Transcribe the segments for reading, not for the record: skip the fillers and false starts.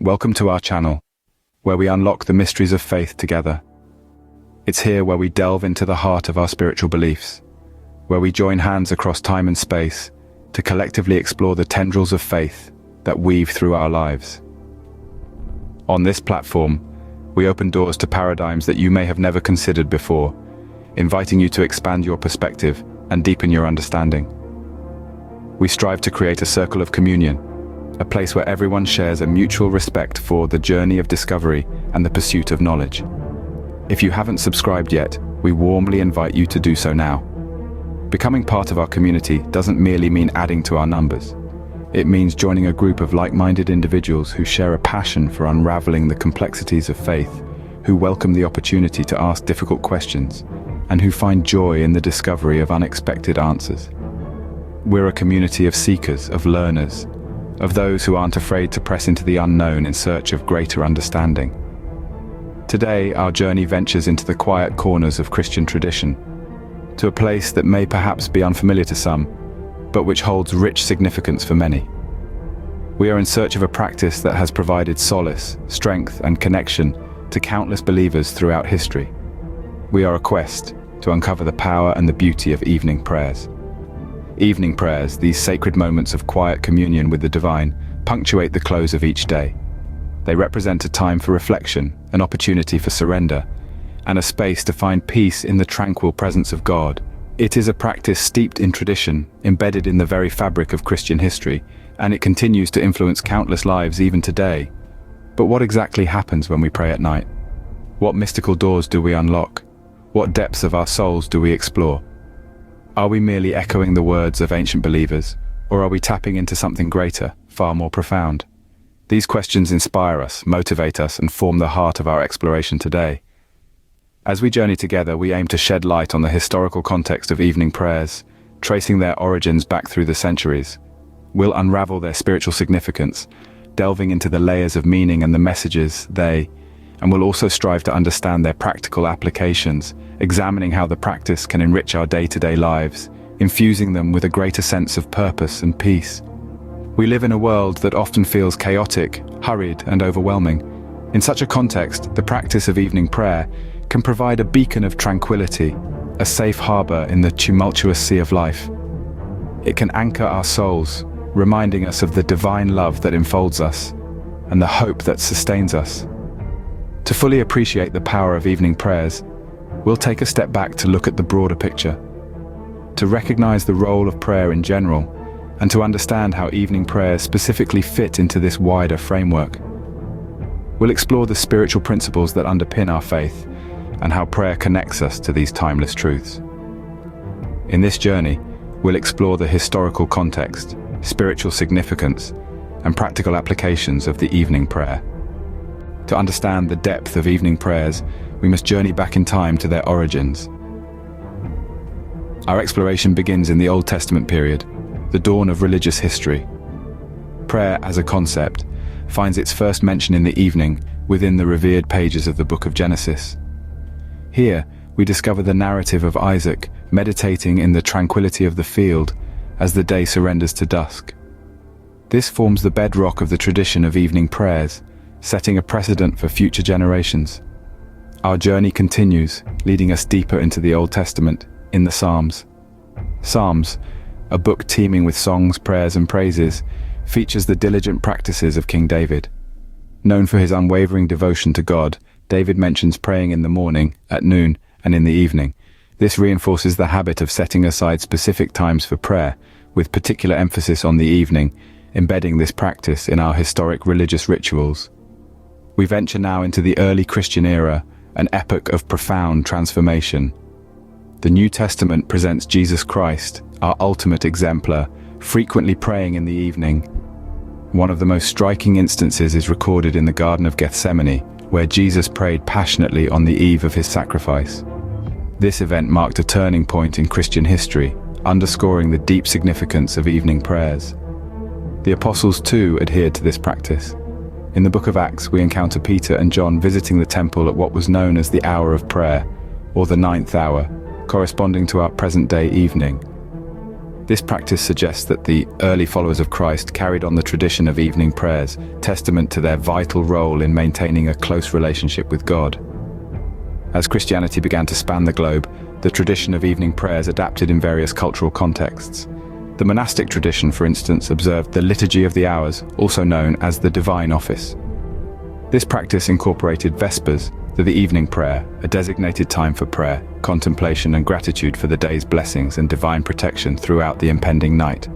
Welcome to our channel, where we unlock the mysteries of faith together. It's here where we delve into the heart of our spiritual beliefs, where we join hands across time and space to collectively explore the tendrils of faith that weave through our lives. On this platform, we open doors to paradigms that you may have never considered before, inviting you to expand your perspective and deepen your understanding. We strive to create a circle of communion, a place where everyone shares a mutual respect for the journey of discovery and the pursuit of knowledge. If you haven't subscribed yet, we warmly invite you to do so now. Becoming part of our community doesn't merely mean adding to our numbers. It means joining a group of like-minded individuals who share a passion for unraveling the complexities of faith, who welcome the opportunity to ask difficult questions, and who find joy in the discovery of unexpected answers. We're a community of seekers, of learners, of those who aren't afraid to press into the unknown in search of greater understanding. Today, our journey ventures into the quiet corners of Christian tradition, to a place that may perhaps be unfamiliar to some, but which holds rich significance for many. We are in search of a practice that has provided solace, strength, and connection to countless believers throughout history. We are a quest to uncover the power and the beauty of evening prayers. Evening prayers, these sacred moments of quiet communion with the divine, punctuate the close of each day. They represent a time for reflection, an opportunity for surrender, and a space to find peace in the tranquil presence of God. It is a practice steeped in tradition, embedded in the very fabric of Christian history, and it continues to influence countless lives even today. But what exactly happens when we pray at night? What mystical doors do we unlock? What depths of our souls do we explore? Are we merely echoing the words of ancient believers, or are we tapping into something greater, far more profound? These questions inspire us, motivate us, and form the heart of our exploration today. As we journey together, we aim to shed light on the historical context of evening prayers, tracing their origins back through the centuries. We'll unravel their spiritual significance, delving into the layers of meaning and the messages and we'll also strive to understand their practical applications, examining how the practice can enrich our day-to-day lives, infusing them with a greater sense of purpose and peace. We live in a world that often feels chaotic, hurried, and overwhelming. In such a context, the practice of evening prayer can provide a beacon of tranquility, a safe harbor in the tumultuous sea of life. It can anchor our souls, reminding us of the divine love that enfolds us and the hope that sustains us. To fully appreciate the power of evening prayers, we'll take a step back to look at the broader picture, to recognize the role of prayer in general, and to understand how evening prayers specifically fit into this wider framework. We'll explore the spiritual principles that underpin our faith and how prayer connects us to these timeless truths. In this journey, we'll explore the historical context, spiritual significance, and practical applications of the evening prayer. To understand the depth of evening prayers, we must journey back in time to their origins. Our exploration begins in the Old Testament period, the dawn of religious history. Prayer as a concept finds its first mention in the evening within the revered pages of the book of Genesis. Here, we discover the narrative of Isaac meditating in the tranquility of the field as the day surrenders to dusk. This forms the bedrock of the tradition of evening prayers, setting a precedent for future generations. Our journey continues, leading us deeper into the Old Testament, in the Psalms. Psalms, a book teeming with songs, prayers, and praises, features the diligent practices of King David. Known for his unwavering devotion to God, David mentions praying in the morning, at noon, and in the evening. This reinforces the habit of setting aside specific times for prayer, with particular emphasis on the evening, embedding this practice in our historic religious rituals. We venture now into the early Christian era, an epoch of profound transformation. The New Testament presents Jesus Christ, our ultimate exemplar, frequently praying in the evening. One of the most striking instances is recorded in the Garden of Gethsemane, where Jesus prayed passionately on the eve of his sacrifice. This event marked a turning point in Christian history, underscoring the deep significance of evening prayers. The apostles too adhered to this practice. In the book of Acts, we encounter Peter and John visiting the temple at what was known as the hour of prayer, or the ninth hour, corresponding to our present-day evening. This practice suggests that the early followers of Christ carried on the tradition of evening prayers, testament to their vital role in maintaining a close relationship with God. As Christianity began to span the globe, the tradition of evening prayers adapted in various cultural contexts. The monastic tradition, for instance, observed the Liturgy of the Hours, also known as the Divine Office. This practice incorporated Vespers, the evening prayer, a designated time for prayer, contemplation and gratitude for the day's blessings and divine protection throughout the impending night.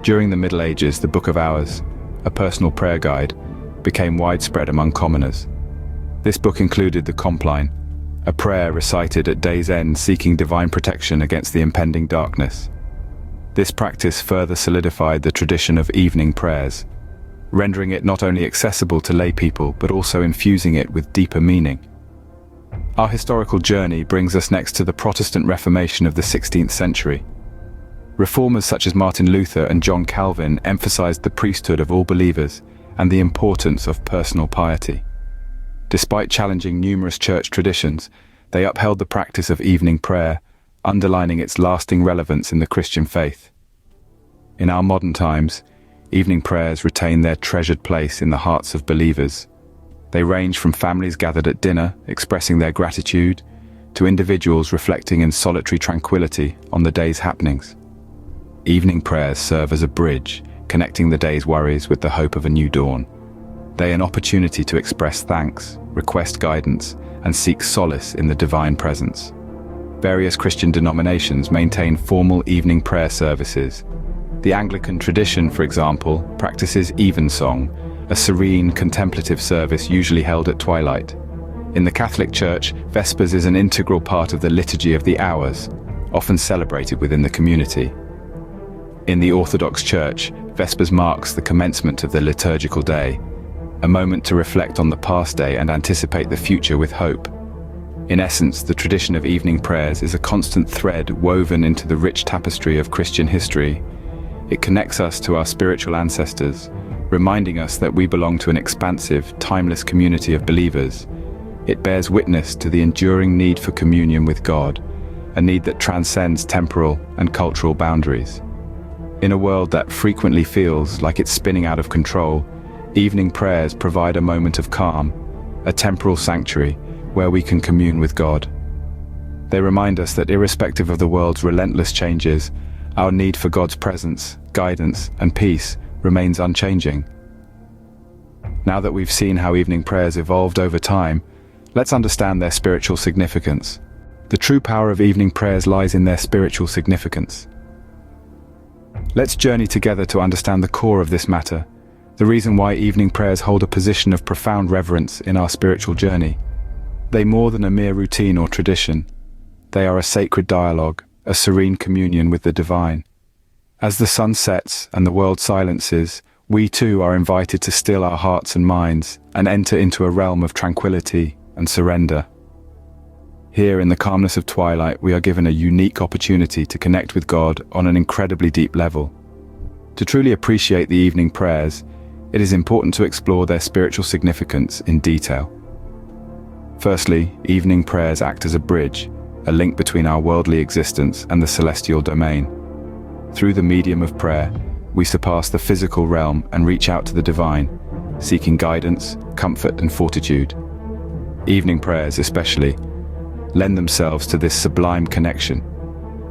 During the Middle Ages, the Book of Hours, a personal prayer guide, became widespread among commoners. This book included the Compline, a prayer recited at day's end seeking divine protection against the impending darkness. This practice further solidified the tradition of evening prayers, rendering it not only accessible to lay people but also infusing it with deeper meaning. Our historical journey brings us next to the Protestant Reformation of the 16th century. Reformers such as Martin Luther and John Calvin emphasized the priesthood of all believers and the importance of personal piety. Despite challenging numerous church traditions, they upheld the practice of evening prayer, underlining its lasting relevance in the Christian faith. In our modern times, evening prayers retain their treasured place in the hearts of believers. They range from families gathered at dinner, expressing their gratitude, to individuals reflecting in solitary tranquility on the day's happenings. Evening prayers serve as a bridge, connecting the day's worries with the hope of a new dawn. They are an opportunity to express thanks, request guidance, and seek solace in the divine presence. Various Christian denominations maintain formal evening prayer services. The Anglican tradition, for example, practices evensong, a serene, contemplative service usually held at twilight. In the Catholic Church, Vespers is an integral part of the Liturgy of the Hours, often celebrated within the community. In the Orthodox Church, Vespers marks the commencement of the liturgical day, a moment to reflect on the past day and anticipate the future with hope. In essence, the tradition of evening prayers is a constant thread woven into the rich tapestry of Christian history. It connects us to our spiritual ancestors, reminding us that we belong to an expansive, timeless community of believers. It bears witness to the enduring need for communion with God, a need that transcends temporal and cultural boundaries. In a world that frequently feels like it's spinning out of control, evening prayers provide a moment of calm, a temporal sanctuary where we can commune with God. They remind us that irrespective of the world's relentless changes, our need for God's presence, guidance, and peace remains unchanging. Now that we've seen how evening prayers evolved over time, let's understand their spiritual significance. The true power of evening prayers lies in their spiritual significance. Let's journey together to understand the core of this matter, the reason why evening prayers hold a position of profound reverence in our spiritual journey. They're more than a mere routine or tradition. They are a sacred dialogue, a serene communion with the divine. As the sun sets and the world silences, we too are invited to still our hearts and minds and enter into a realm of tranquility and surrender. Here in the calmness of twilight, we are given a unique opportunity to connect with God on an incredibly deep level. To truly appreciate the evening prayers, it is important to explore their spiritual significance in detail. Firstly, evening prayers act as a bridge, a link between our worldly existence and the celestial domain. Through the medium of prayer, we surpass the physical realm and reach out to the divine, seeking guidance, comfort, and fortitude. Evening prayers, especially, lend themselves to this sublime connection.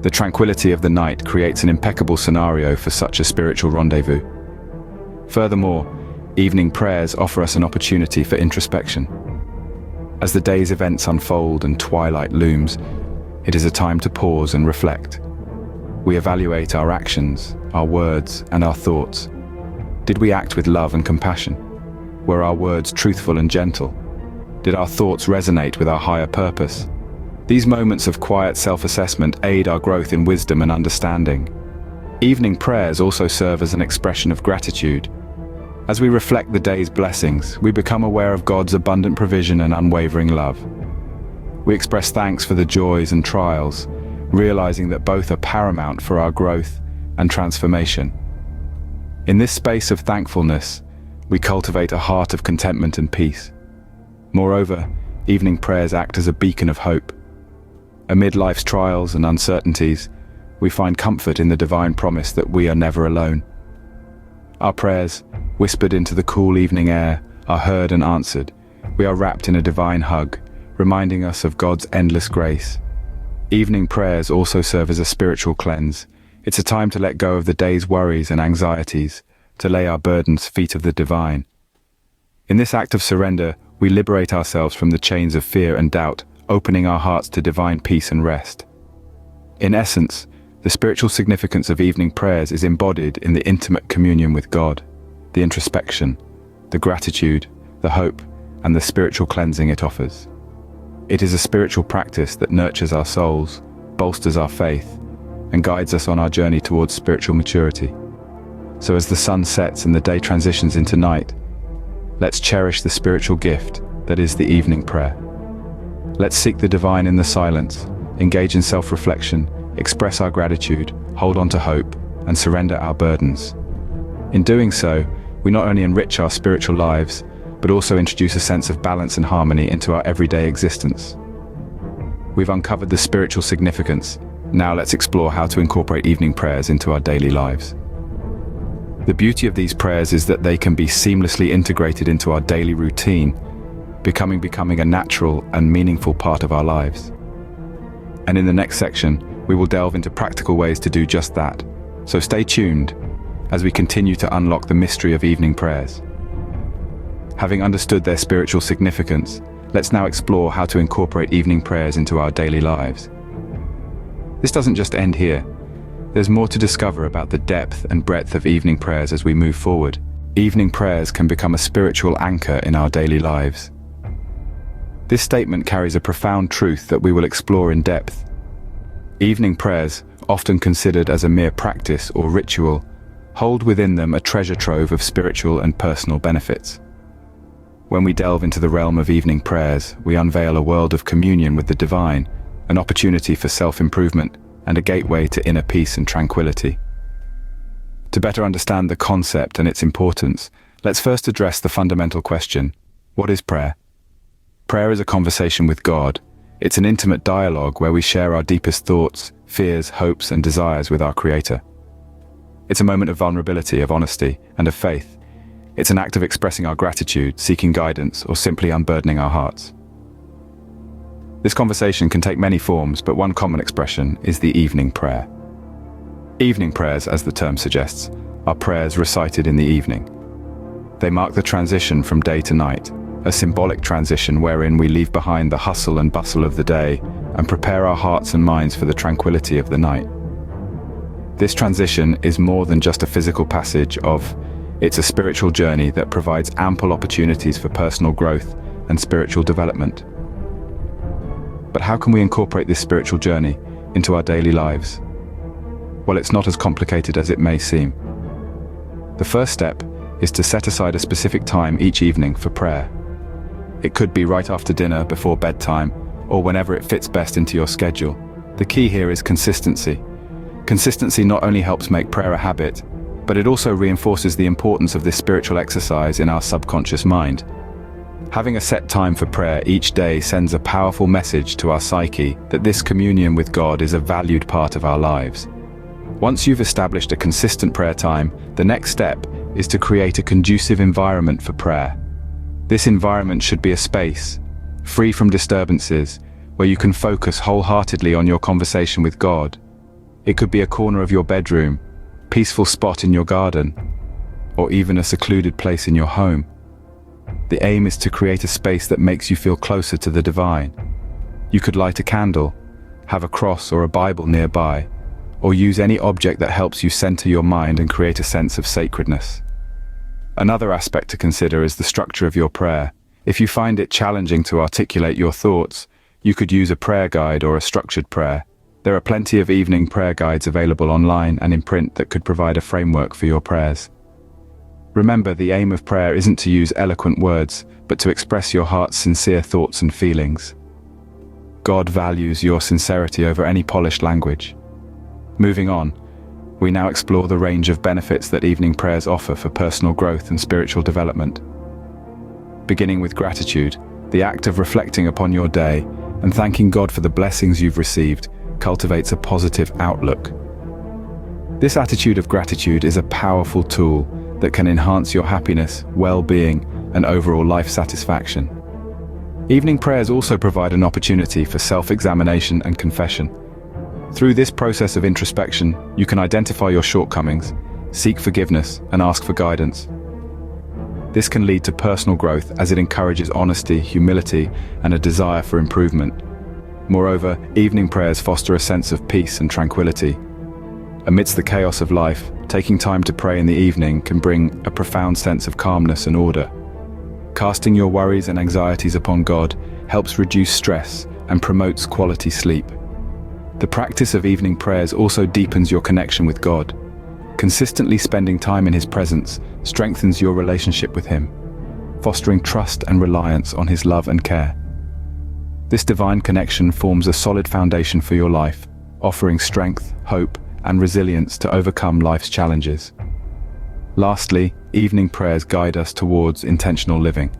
The tranquility of the night creates an impeccable scenario for such a spiritual rendezvous. Furthermore, evening prayers offer us an opportunity for introspection. As the day's events unfold and twilight looms, it is a time to pause and reflect. We evaluate our actions, our words, and our thoughts. Did we act with love and compassion? Were our words truthful and gentle? Did our thoughts resonate with our higher purpose? These moments of quiet self-assessment aid our growth in wisdom and understanding. Evening prayers also serve as an expression of gratitude. As we reflect the day's blessings, we become aware of God's abundant provision and unwavering love. We express thanks for the joys and trials, realizing that both are paramount for our growth and transformation. In this space of thankfulness, we cultivate a heart of contentment and peace. Moreover, evening prayers act as a beacon of hope. Amid life's trials and uncertainties, we find comfort in the divine promise that we are never alone. Our prayers, whispered into the cool evening air, are heard and answered. We are wrapped in a divine hug, reminding us of God's endless grace. Evening prayers also serve as a spiritual cleanse. It's a time to let go of the day's worries and anxieties, to lay our burdens at the feet of the divine. In this act of surrender, we liberate ourselves from the chains of fear and doubt, opening our hearts to divine peace and rest. In essence, the spiritual significance of evening prayers is embodied in the intimate communion with God, the introspection, the gratitude, the hope, and the spiritual cleansing it offers. It is a spiritual practice that nurtures our souls, bolsters our faith, and guides us on our journey towards spiritual maturity. So as the sun sets and the day transitions into night, let's cherish the spiritual gift that is the evening prayer. Let's seek the divine in the silence, engage in self-reflection, express our gratitude, hold on to hope, and surrender our burdens. In doing so, we not only enrich our spiritual lives, but also introduce a sense of balance and harmony into our everyday existence. We've uncovered the spiritual significance. Now let's explore how to incorporate evening prayers into our daily lives. The beauty of these prayers is that they can be seamlessly integrated into our daily routine, becoming a natural and meaningful part of our lives. And in the next section, we will delve into practical ways to do just that. So stay tuned as we continue to unlock the mystery of evening prayers. Having understood their spiritual significance, let's now explore how to incorporate evening prayers into our daily lives. This doesn't just end here. There's more to discover about the depth and breadth of evening prayers as we move forward. Evening prayers can become a spiritual anchor in our daily lives. This statement carries a profound truth that we will explore in depth. Evening prayers, often considered as a mere practice or ritual, hold within them a treasure trove of spiritual and personal benefits. When we delve into the realm of evening prayers, we unveil a world of communion with the divine, an opportunity for self-improvement, and a gateway to inner peace and tranquility. To better understand the concept and its importance, let's first address the fundamental question: what is prayer? Prayer is a conversation with God. It's an intimate dialogue where we share our deepest thoughts, fears, hopes, and desires with our Creator. It's a moment of vulnerability, of honesty, and of faith. It's an act of expressing our gratitude, seeking guidance, or simply unburdening our hearts. This conversation can take many forms, but one common expression is the evening prayer. Evening prayers, as the term suggests, are prayers recited in the evening. They mark the transition from day to night, a symbolic transition wherein we leave behind the hustle and bustle of the day and prepare our hearts and minds for the tranquility of the night. This transition is more than just a physical passage it's a spiritual journey that provides ample opportunities for personal growth and spiritual development. But how can we incorporate this spiritual journey into our daily lives? Well, it's not as complicated as it may seem. The first step is to set aside a specific time each evening for prayer. It could be right after dinner, before bedtime, or whenever it fits best into your schedule. The key here is consistency. Consistency not only helps make prayer a habit, but it also reinforces the importance of this spiritual exercise in our subconscious mind. Having a set time for prayer each day sends a powerful message to our psyche that this communion with God is a valued part of our lives. Once you've established a consistent prayer time, the next step is to create a conducive environment for prayer. This environment should be a space, free from disturbances, where you can focus wholeheartedly on your conversation with God. It could be a corner of your bedroom, peaceful spot in your garden, or even a secluded place in your home. The aim is to create a space that makes you feel closer to the divine. You could light a candle, have a cross or a Bible nearby, or use any object that helps you center your mind and create a sense of sacredness. Another aspect to consider is the structure of your prayer. If you find it challenging to articulate your thoughts, you could use a prayer guide or a structured prayer. There are plenty of evening prayer guides available online and in print that could provide a framework for your prayers. Remember, the aim of prayer isn't to use eloquent words, but to express your heart's sincere thoughts and feelings. God values your sincerity over any polished language. Moving on, we now explore the range of benefits that evening prayers offer for personal growth and spiritual development. Beginning with gratitude, the act of reflecting upon your day and thanking God for the blessings you've received cultivates a positive outlook. This attitude of gratitude is a powerful tool that can enhance your happiness, well-being, and overall life satisfaction. Evening prayers also provide an opportunity for self-examination and confession. Through this process of introspection, you can identify your shortcomings, seek forgiveness, and ask for guidance. This can lead to personal growth as it encourages honesty, humility, and a desire for improvement. Moreover, evening prayers foster a sense of peace and tranquility. Amidst the chaos of life, taking time to pray in the evening can bring a profound sense of calmness and order. Casting your worries and anxieties upon God helps reduce stress and promotes quality sleep. The practice of evening prayers also deepens your connection with God. Consistently spending time in His presence strengthens your relationship with Him, fostering trust and reliance on His love and care. This divine connection forms a solid foundation for your life, offering strength, hope, and resilience to overcome life's challenges. Lastly, evening prayers guide us towards intentional living.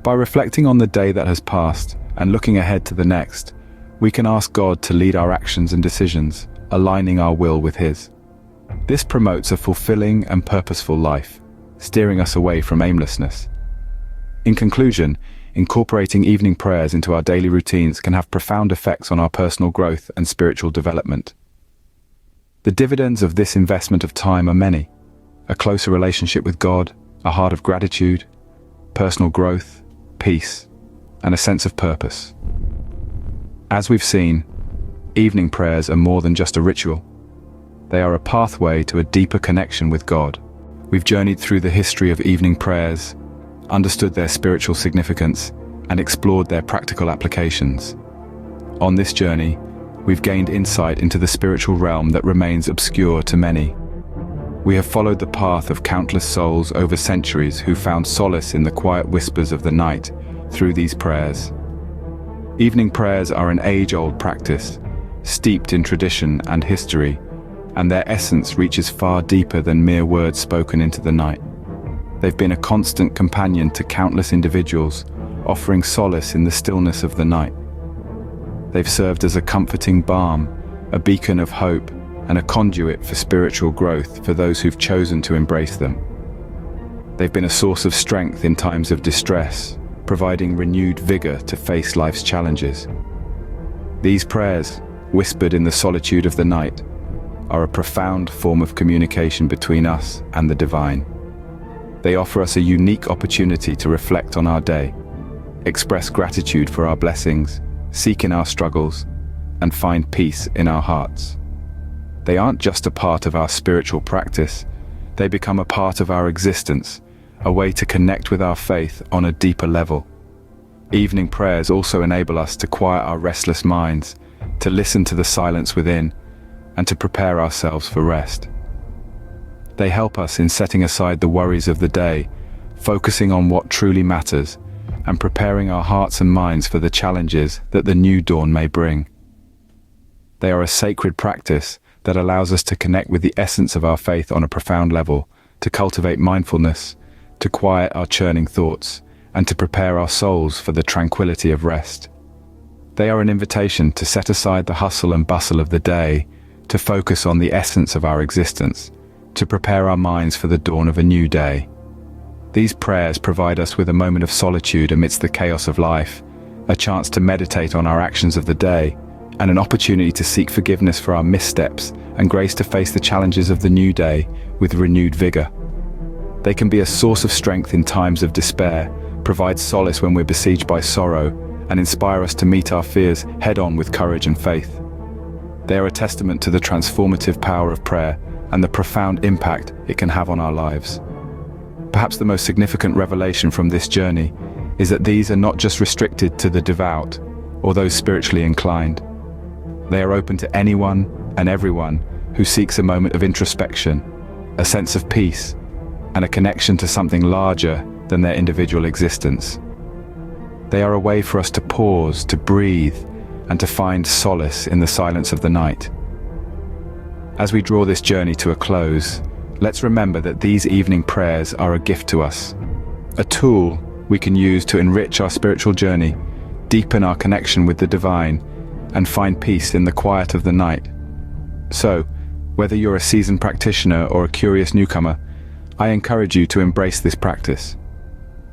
By reflecting on the day that has passed and looking ahead to the next, we can ask God to lead our actions and decisions, aligning our will with His. This promotes a fulfilling and purposeful life, steering us away from aimlessness. In conclusion, incorporating evening prayers into our daily routines can have profound effects on our personal growth and spiritual development. The dividends of this investment of time are many: a closer relationship with God, a heart of gratitude, personal growth, peace, and a sense of purpose. As we've seen, evening prayers are more than just a ritual. They are a pathway to a deeper connection with God. We've journeyed through the history of evening prayers, understood their spiritual significance, and explored their practical applications. On this journey, we've gained insight into the spiritual realm that remains obscure to many. We have followed the path of countless souls over centuries who found solace in the quiet whispers of the night through these prayers. Evening prayers are an age-old practice, steeped in tradition and history, and their essence reaches far deeper than mere words spoken into the night. They've been a constant companion to countless individuals, offering solace in the stillness of the night. They've served as a comforting balm, a beacon of hope, and a conduit for spiritual growth for those who've chosen to embrace them. They've been a source of strength in times of distress, providing renewed vigor to face life's challenges. These prayers, whispered in the solitude of the night, are a profound form of communication between us and the divine. They offer us a unique opportunity to reflect on our day, express gratitude for our blessings, seek in our struggles, and find peace in our hearts. They aren't just a part of our spiritual practice, they become a part of our existence, a way to connect with our faith on a deeper level. Evening prayers also enable us to quiet our restless minds, to listen to the silence within, and to prepare ourselves for rest. They help us in setting aside the worries of the day, focusing on what truly matters, and preparing our hearts and minds for the challenges that the new dawn may bring. They are a sacred practice that allows us to connect with the essence of our faith on a profound level, to cultivate mindfulness, to quiet our churning thoughts, and to prepare our souls for the tranquility of rest. They are an invitation to set aside the hustle and bustle of the day, to focus on the essence of our existence, to prepare our minds for the dawn of a new day. These prayers provide us with a moment of solitude amidst the chaos of life, a chance to meditate on our actions of the day, and an opportunity to seek forgiveness for our missteps and grace to face the challenges of the new day with renewed vigor. They can be a source of strength in times of despair, provide solace when we're besieged by sorrow, and inspire us to meet our fears head-on with courage and faith. They are a testament to the transformative power of prayer and the profound impact it can have on our lives. Perhaps the most significant revelation from this journey is that these are not just restricted to the devout or those spiritually inclined. They are open to anyone and everyone who seeks a moment of introspection, a sense of peace, and a connection to something larger than their individual existence. They are a way for us to pause, to breathe, and to find solace in the silence of the night. As we draw this journey to a close, let's remember that these evening prayers are a gift to us, a tool we can use to enrich our spiritual journey, deepen our connection with the divine, and find peace in the quiet of the night. So, Whether you're a seasoned practitioner or a curious newcomer, I encourage you to embrace this practice.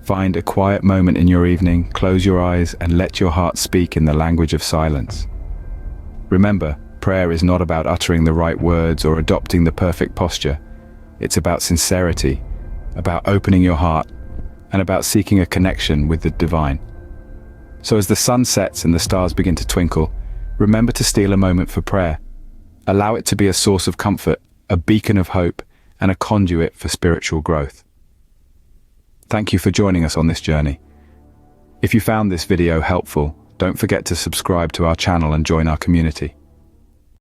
Find a quiet moment in your evening, close your eyes, and let your heart speak in the language of silence. Remember, prayer is not about uttering the right words or adopting the perfect posture. It's about sincerity, about opening your heart, and about seeking a connection with the divine. So as the sun sets and the stars begin to twinkle, remember to steal a moment for prayer. Allow it to be a source of comfort, a beacon of hope, and a conduit for spiritual growth. Thank you for joining us on this journey. If you found this video helpful, don't forget to subscribe to our channel and join our community.